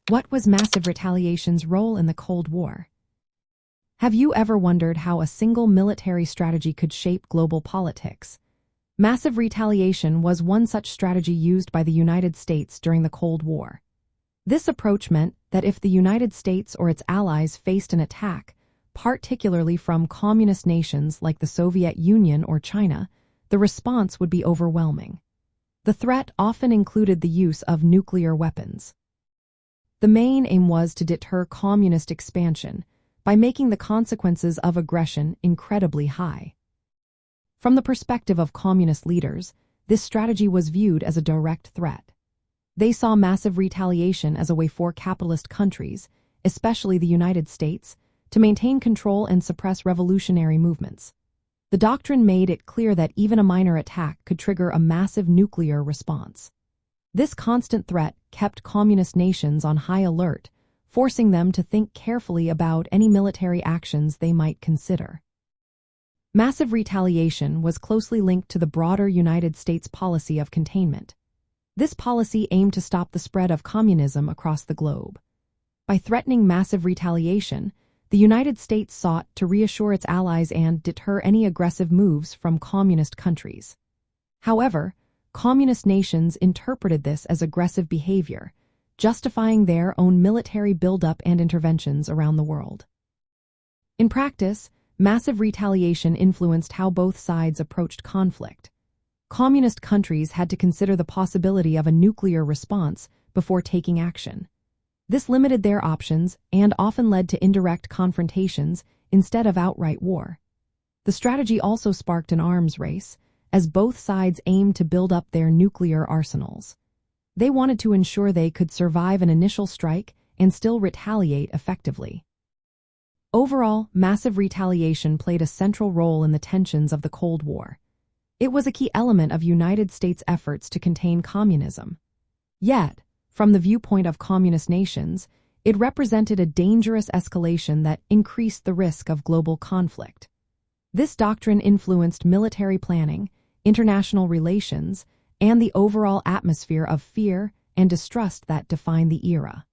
What was massive retaliation's role in the Cold War? Have you ever wondered how a single military strategy could shape global politics? Massive retaliation was one such strategy used by the United States during the Cold War. This approach meant that if the United States or its allies faced an attack, particularly from communist nations like the Soviet Union or China, the response would be overwhelming. The threat often included the use of nuclear weapons. The main aim was to deter communist expansion by making the consequences of aggression incredibly high. From the perspective of communist leaders, this strategy was viewed as a direct threat. They saw massive retaliation as a way for capitalist countries, especially the United States, to maintain control and suppress revolutionary movements. The doctrine made it clear that even a minor attack could trigger a massive nuclear response. This constant threat kept communist nations on high alert, forcing them to think carefully about any military actions they might consider. Massive retaliation was closely linked to the broader United States policy of containment. This policy aimed to stop the spread of communism across the globe. By threatening massive retaliation, the United States sought to reassure its allies and deter any aggressive moves from communist countries. However, communist nations interpreted this as aggressive behavior, justifying their own military buildup and interventions around the world. In practice, massive retaliation influenced how both sides approached conflict. Communist countries had to consider the possibility of a nuclear response before taking action. This limited their options and often led to indirect confrontations instead of outright war. The strategy also sparked an arms race, as both sides aimed to build up their nuclear arsenals. They wanted to ensure they could survive an initial strike and still retaliate effectively. Overall, massive retaliation played a central role in the tensions of the Cold War. It was a key element of United States' efforts to contain communism. Yet, from the viewpoint of communist nations, it represented a dangerous escalation that increased the risk of global conflict. This doctrine influenced military planning, international relations, and the overall atmosphere of fear and distrust that defined the era.